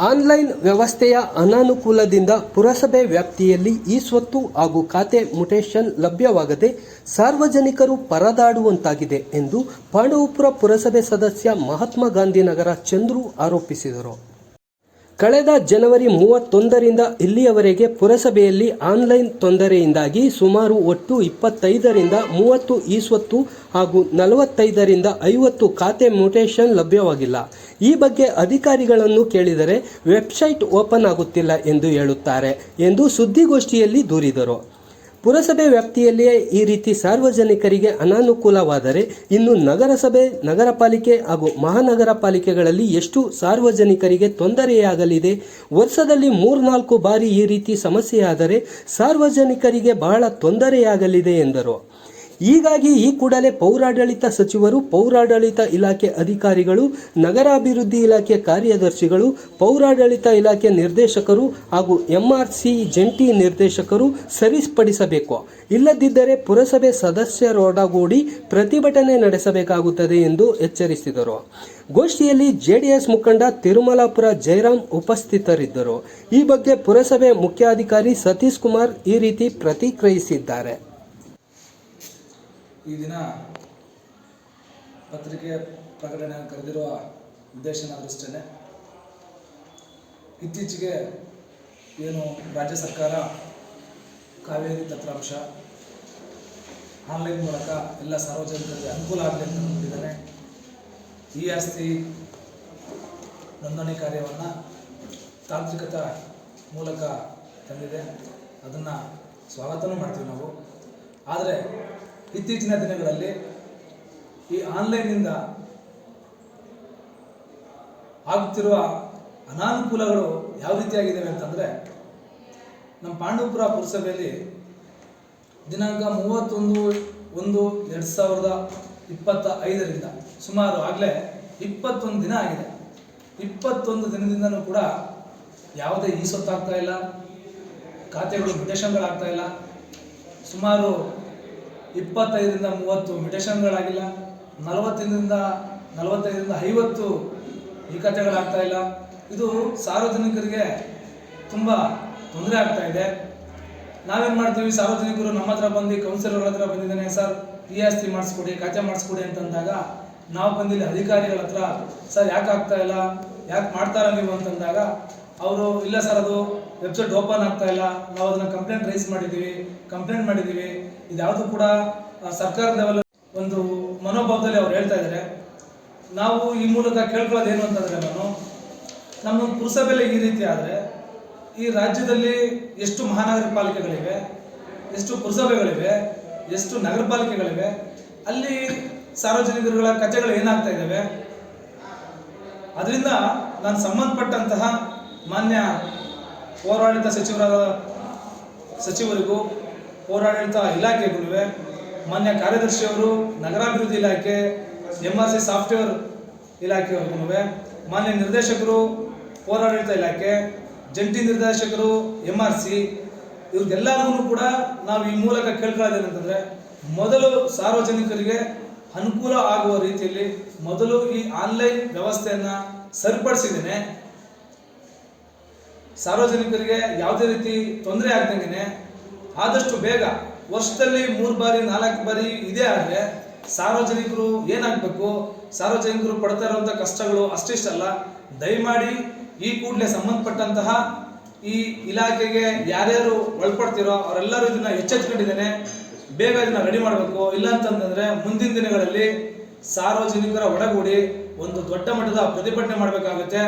Online ವ್ಯವಸ್ಥೆಯ ಅನಾನುಕೂಲದಿಂದ ಪುರಸಭೆ ವ್ಯಾಪ್ತಿಯಲ್ಲಿ ಇ-ಸ್ವತ್ತು ಹಾಗೂ ಖಾತೆ ಮ್ಯೂಟೇಷನ್ ಲಭ್ಯವಾಗದೆ ಸಾರ್ವಜನಿಕರು ಪರದಾಡುವಂತಾಗಿದೆ ಎಂದು ಪಾಂಡವಪುರ ಪುರಸಭೆ ಸದಸ್ಯ ಮಹಾತ್ಮ ಗಾಂಧಿ ನಗರ ಚಂದ್ರು ಆರೋಪಿಸಿದರು. ಕಳೆದ ಜನವರಿ 31ರಿಂದ ಇಲ್ಲಿಯವರೆಗೆ ಪುರಸಭೆಯಲ್ಲಿ ಆನ್ಲೈನ್ ತೊಂದರೆಯಿಂದಾಗಿ ಸುಮಾರು ಒಟ್ಟು 25ರಿಂದ 30 ಇ-ಸ್ವತ್ತು ಹಾಗೂ 45ರಿಂದ 50 ಖಾತೆ ಮ್ಯೂಟೇಷನ್ ಲಭ್ಯವಾಗಿಲ್ಲ. ಈ ಬಗ್ಗೆ ಅಧಿಕಾರಿಗಳನ್ನು ಕೇಳಿದರೆ ವೆಬ್ಸೈಟ್ ಓಪನ್ ಆಗುತ್ತಿಲ್ಲ ಎಂದು ಹೇಳುತ್ತಾರೆ ಎಂದು ಸುದ್ದಿಗೋಷ್ಠಿಯಲ್ಲಿ ದೂರಿದರು. ಪುರಸಭೆ ವ್ಯಾಪ್ತಿಯಲ್ಲಿಯೇ ಈ ರೀತಿ ಸಾರ್ವಜನಿಕರಿಗೆ ಅನಾನುಕೂಲವಾದರೆ ಇನ್ನು ನಗರಸಭೆ, ನಗರ ಪಾಲಿಕೆ ಹಾಗೂ ಮಹಾನಗರ ಪಾಲಿಕೆಗಳಲ್ಲಿ ಎಷ್ಟು ಸಾರ್ವಜನಿಕರಿಗೆ ತೊಂದರೆಯಾಗಲಿದೆ? ವರ್ಷದಲ್ಲಿ 3-4 ಬಾರಿ ಈ ರೀತಿ ಸಮಸ್ಯೆಯಾದರೆ ಸಾರ್ವಜನಿಕರಿಗೆ ಬಹಳ ತೊಂದರೆಯಾಗಲಿದೆ ಎಂದರು. ಹೀಗಾಗಿ ಈ ಕೂಡಲೇ ಪೌರಾಡಳಿತ ಸಚಿವರು, ಪೌರಾಡಳಿತ ಇಲಾಖೆ ಅಧಿಕಾರಿಗಳು, ನಗರಾಭಿವೃದ್ಧಿ ಇಲಾಖೆ ಕಾರ್ಯದರ್ಶಿಗಳು, ಪೌರಾಡಳಿತ ಇಲಾಖೆ ನಿರ್ದೇಶಕರು ಹಾಗೂ MRC ಜಂಟಿ ನಿರ್ದೇಶಕರು ಸರಿಪಡಿಸಬೇಕು. ಇಲ್ಲದಿದ್ದರೆ ಪುರಸಭೆ ಸದಸ್ಯರೊಡಗೂಡಿ ಪ್ರತಿಭಟನೆ ನಡೆಸಬೇಕಾಗುತ್ತದೆ ಎಂದು ಎಚ್ಚರಿಸಿದರು. ಗೋಷ್ಠಿಯಲ್ಲಿ JDS ಮುಖಂಡ ತಿರುಮಲಾಪುರ ಜಯರಾಮ್ ಉಪಸ್ಥಿತರಿದ್ದರು. ಈ ಬಗ್ಗೆ ಪುರಸಭೆ ಮುಖ್ಯಾಧಿಕಾರಿ ಸತೀಶ್ ಕುಮಾರ್ ಈ ರೀತಿ ಪ್ರತಿಕ್ರಿಯಿಸಿದ್ದಾರೆ. ಈ ದಿನ ಪತ್ರಿಕೆ ಪ್ರಕಟಣೆ ಕರೆದಿರುವ ಉದ್ದೇಶನದಷ್ಟೇ, ಇತ್ತೀಚೆಗೆ ಏನು ರಾಜ್ಯ ಸರ್ಕಾರ ಕಾವೇರಿ ತಂತ್ರಾಂಶ ಆನ್ಲೈನ್ ಮೂಲಕ ಎಲ್ಲ ಸಾರ್ವಜನಿಕರಿಗೆ ಅನುಕೂಲ ಆಗಲಿ ಅಂತ ನೋಡಿದ್ದಾನೆ. ಈ ಆಸ್ತಿ ನೋಂದಣಿ ಕಾರ್ಯವನ್ನು ತಾಂತ್ರಿಕತೆ ಮೂಲಕ ತಂದಿದೆ. ಅದನ್ನು ಸ್ವಾಗತನೂ ಮಾಡ್ತೀವಿ ನಾವು. ಆದರೆ ಇತ್ತೀಚಿನ ದಿನಗಳಲ್ಲಿ ಈ ಆನ್ಲೈನ್ನಿಂದ ಆಗುತ್ತಿರುವ ಅನಾನುಕೂಲಗಳು ಯಾವ ರೀತಿಯಾಗಿದ್ದಾವೆ ಅಂತಂದರೆ, ನಮ್ಮ ಪಾಂಡವಪುರ ಪುರಸಭೆಯಲ್ಲಿ ದಿನಾಂಕ 31/1/2025ರಿಂದ ಸುಮಾರು ಆಗಲೇ 21 ದಿನ ಆಗಿದೆ. 21 ದಿನದಿಂದನೂ ಕೂಡ ಯಾವುದೇ ಇ-ಸ್ವತ್ತು ಆಗ್ತಾ ಇಲ್ಲ, ಖಾತೆಗಳು ಮ್ಯೂಟೇಷನ್ಗಳಾಗ್ತಾ ಇಲ್ಲ. ಸುಮಾರು 25ರಿಂದ 30 ಮ್ಯೂಟೇಷನ್ಗಳಾಗಿಲ್ಲ. 40ರಿಂದ 50 ಈ ಖಾತೆಗಳಾಗ್ತಾ ಇಲ್ಲ. ಇದು ಸಾರ್ವಜನಿಕರಿಗೆ ತುಂಬ ತೊಂದರೆ ಆಗ್ತಾ ಇದೆ. ನಾವೇನು ಮಾಡ್ತೀವಿ, ಸಾರ್ವಜನಿಕರು ನಮ್ಮ ಹತ್ರ ಬಂದು ಕೌನ್ಸಿಲರ್ ಹತ್ರ ಬಂದಿದ್ದಾನೆ, ಸರ್ ಈ ಆಸ್ತಿ ಮಾಡಿಸ್ಕೊಡಿ, ಖಾತೆ ಮಾಡಿಸ್ಕೊಡಿ ಅಂತಂದಾಗ ನಾವು ಬಂದಿಲ್ಲಿ ಅಧಿಕಾರಿಗಳ ಹತ್ರ, ಸರ್ ಯಾಕೆ ಆಗ್ತಾ ಇಲ್ಲ, ಯಾಕೆ ಮಾಡ್ತಾರ ನೀವು ಅಂತಂದಾಗ ಅವರು, ಇಲ್ಲ ಸರ್ ಅದು ವೆಬ್ಸೈಟ್ ಓಪನ್ ಆಗ್ತಾ ಇಲ್ಲ, ನಾವು ಅದನ್ನು ಕಂಪ್ಲೇಂಟ್ ಮಾಡಿದ್ದೀವಿ. ಇದ್ಯಾವುದು ಕೂಡ ಸರ್ಕಾರ ಲೆವೆಲ್ ಒಂದು ಮನೋಭಾವದಲ್ಲಿ ಅವ್ರು ಹೇಳ್ತಾ ಇದ್ದಾರೆ. ನಾವು ಈ ಮೂಲಕ ಕೇಳ್ಕೊಳ್ಳೋದು ಏನು ಅಂತಂದರೆ, ನಮ್ಮ ಪುರಸಭೆಯಲ್ಲಿ ಈ ರೀತಿ ಆದರೆ ಈ ರಾಜ್ಯದಲ್ಲಿ ಎಷ್ಟು ಮಹಾನಗರ ಪಾಲಿಕೆಗಳಿವೆ, ಎಷ್ಟು ಪುರಸಭೆಗಳಿವೆ, ಎಷ್ಟು ನಗರ ಪಾಲಿಕೆಗಳಿವೆ, ಅಲ್ಲಿ ಸಾರ್ವಜನಿಕರುಗಳ ಕಚೇರಿಗಳು ಏನಾಗ್ತಾ ಇದ್ದಾವೆ? ಅದರಿಂದ ನಾನು ಸಂಬಂಧಪಟ್ಟಂತಹ ಮಾನ್ಯ ಪೌರಾಡಳಿತ ಸಚಿವರಿಗೂ ಪೌರಾಡಳಿತ ಇಲಾಖೆಗೂ, ಮಾನ್ಯ ಕಾರ್ಯದರ್ಶಿಯವರು ನಗರಾಭಿವೃದ್ಧಿ ಇಲಾಖೆ, MRC ಸಾಫ್ಟ್ವೇರ್ ಇಲಾಖೆಯವರಿಗೂ, ಮಾನ್ಯ ನಿರ್ದೇಶಕರು ಪೌರಾಡಳಿತ ಇಲಾಖೆ, ಜಂಟಿ ನಿರ್ದೇಶಕರು MRC, ಇವ್ರಿಗೆಲ್ಲರಿಗೂ ಕೂಡ ನಾವು ಈ ಮೂಲಕ ಕೇಳ್ಕೊಳ್ಳೋದೇನಂತಂದರೆ, ಮೊದಲು ಸಾರ್ವಜನಿಕರಿಗೆ ಅನುಕೂಲ ಆಗುವ ರೀತಿಯಲ್ಲಿ ಮೊದಲು ಈ ಆನ್ಲೈನ್ ವ್ಯವಸ್ಥೆಯನ್ನು ಸರಿಪಡಿಸಿದ್ದೇನೆ. ಸಾರ್ವಜನಿಕರಿಗೆ ಯಾವುದೇ ರೀತಿ ತೊಂದರೆ ಆಗ್ದಂಗೆ ಆದಷ್ಟು ಬೇಗ, ವರ್ಷದಲ್ಲಿ 3 ಬಾರಿ 4 ಬಾರಿ ಇದೇ ಆದರೆ ಸಾರ್ವಜನಿಕರು ಏನಾಗಬೇಕು, ಸಾರ್ವಜನಿಕರು ಪಡ್ತಾ ಇರುವಂಥ ಕಷ್ಟಗಳು ಅಷ್ಟಿಷ್ಟಲ್ಲ. ದಯಮಾಡಿ ಈ ಕೂಡಲೇ ಸಂಬಂಧಪಟ್ಟಂತಹ ಈ ಇಲಾಖೆಗೆ ಯಾರ್ಯಾರು ಒಳಪಡ್ತಿರೋ ಅವರೆಲ್ಲರೂ ಇದನ್ನು ಎಚ್ಚೆತ್ಕೊಂಡಿದ್ದೇನೆ, ಬೇಗ ಇದನ್ನು ರೆಡಿ ಮಾಡಬೇಕು. ಇಲ್ಲ ಅಂತಂದರೆ ಮುಂದಿನ ದಿನಗಳಲ್ಲಿ ಸಾರ್ವಜನಿಕರ ಒಳಗೂಡಿ ಒಂದು ದೊಡ್ಡ ಮಟ್ಟದ ಪ್ರತಿಭಟನೆ ಮಾಡಬೇಕಾಗುತ್ತೆ.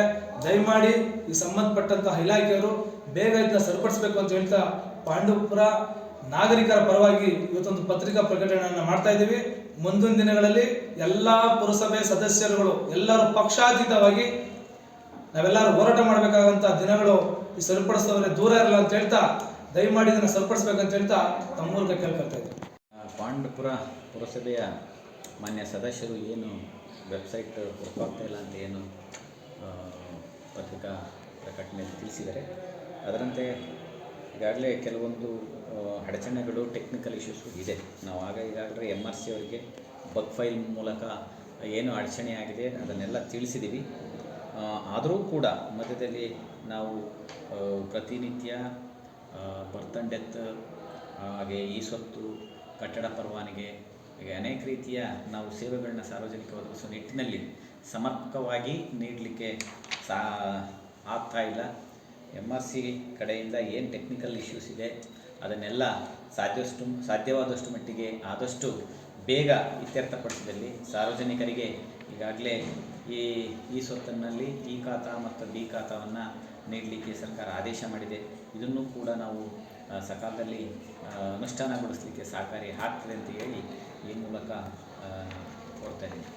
ದಯಮಾಡಿ ಈ ಸಂಬಂಧಪಟ್ಟಂತಹ ಇಲಾಖೆಯವರು ಬೇಗ ಇದನ್ನ ಸರಿಪಡಿಸಬೇಕು ಅಂತ ಹೇಳ್ತಾ ಪಾಂಡವಪುರ ನಾಗರಿಕರ ಪರವಾಗಿ ಇವತ್ತೊಂದು ಪತ್ರಿಕಾ ಪ್ರಕಟಣೆಯನ್ನು ಮಾಡ್ತಾ ಇದ್ದೀವಿ. ಮುಂದಿನ ದಿನಗಳಲ್ಲಿ ಎಲ್ಲ ಪುರಸಭೆ ಸದಸ್ಯರುಗಳು ಎಲ್ಲರೂ ಪಕ್ಷಾತೀತವಾಗಿ ನಾವೆಲ್ಲರೂ ಹೋರಾಟ ಮಾಡಬೇಕಾದಂಥ ದಿನಗಳು ಈ ಸರಿಪಡಿಸಿದವರೇ ದೂರ ಇರಲ್ಲ ಅಂತ ಹೇಳ್ತಾ, ದಯಮಾಡಿ ಇದನ್ನು ಸರಿಪಡಿಸ್ಬೇಕಂತ ಹೇಳ್ತಾ ತಮ್ಮ ಮೂಲಕ ಕೇಳ್ಕೊಳ್ತಾ ಇದ್ದೀವಿ. ಪಾಂಡವಪುರ ಪುರಸಭೆಯ ಮಾನ್ಯ ಸದಸ್ಯರು ಏನು ವೆಬ್ಸೈಟ್ ವರ್ಕಾಗ್ತಾ ಇಲ್ಲ ಅಂತ ಏನು ಪತ್ರಿಕಾ ಪ್ರಕಟಣೆಯಲ್ಲಿ ತಿಳಿಸಿದ್ದಾರೆ, ಅದರಂತೆ ಈಗಾಗಲೇ ಕೆಲವೊಂದು ಅಡಚಣೆಗಳು, ಟೆಕ್ನಿಕಲ್ ಇಶ್ಯೂಸು ಇದೆ. ನಾವು ಈಗಾಗಲೇ MRC ಅವರಿಗೆ ಬಗ್ ಫೈಲ್ ಮೂಲಕ ಏನು ಅಡಚಣೆ ಆಗಿದೆ ಅದನ್ನೆಲ್ಲ ತಿಳಿಸಿದ್ದೀವಿ. ಆದರೂ ಕೂಡ ಮಧ್ಯದಲ್ಲಿ ನಾವು ಪ್ರತಿನಿತ್ಯ ಬರ್ತ್ ಆ್ಯಂಡ್ ಡೆತ್, ಹಾಗೆ ಈ ಸ್ವತ್ತು, ಕಟ್ಟಡ ಪರವಾನಗಿ, ಹೀಗೆ ಅನೇಕ ರೀತಿಯ ನಾವು ಸೇವೆಗಳನ್ನ ಸಾರ್ವಜನಿಕ ಒದಗಿಸುವ ನಿಟ್ಟಿನಲ್ಲಿ ಸಮರ್ಪಕವಾಗಿ ನೀಡಲಿಕ್ಕೆ ಆಗ್ತಾ ಇಲ್ಲ. MRC ಕಡೆಯಿಂದ ಏನು ಟೆಕ್ನಿಕಲ್ ಇಶ್ಯೂಸ್ ಇದೆ ಅದನ್ನೆಲ್ಲ ಸಾಧ್ಯವಾದಷ್ಟು ಮಟ್ಟಿಗೆ ಆದಷ್ಟು ಬೇಗ ಇತ್ಯರ್ಥಪಡಿಸಿದಲ್ಲಿ ಸಾರ್ವಜನಿಕರಿಗೆ ಈಗಾಗಲೇ ಈ ಸ್ವತ್ತಿನಲ್ಲಿ ಈ ಖಾತಾ ಮತ್ತು ಬಿ ಖಾತಾವನ್ನು ನೀಡಲಿಕ್ಕೆ ಸರ್ಕಾರ ಆದೇಶ ಮಾಡಿದೆ. ಇದನ್ನು ಕೂಡ ನಾವು ಸಕಾಲದಲ್ಲಿ ಅನುಷ್ಠಾನಗೊಳಿಸಲಿಕ್ಕೆ ಸಹಕಾರಿ ಆಗ್ತದೆ ಅಂತ ಹೇಳಿ ಈ ಮೂಲಕ ಕೋರ್ತಾ ಇದ್ದೀನಿ.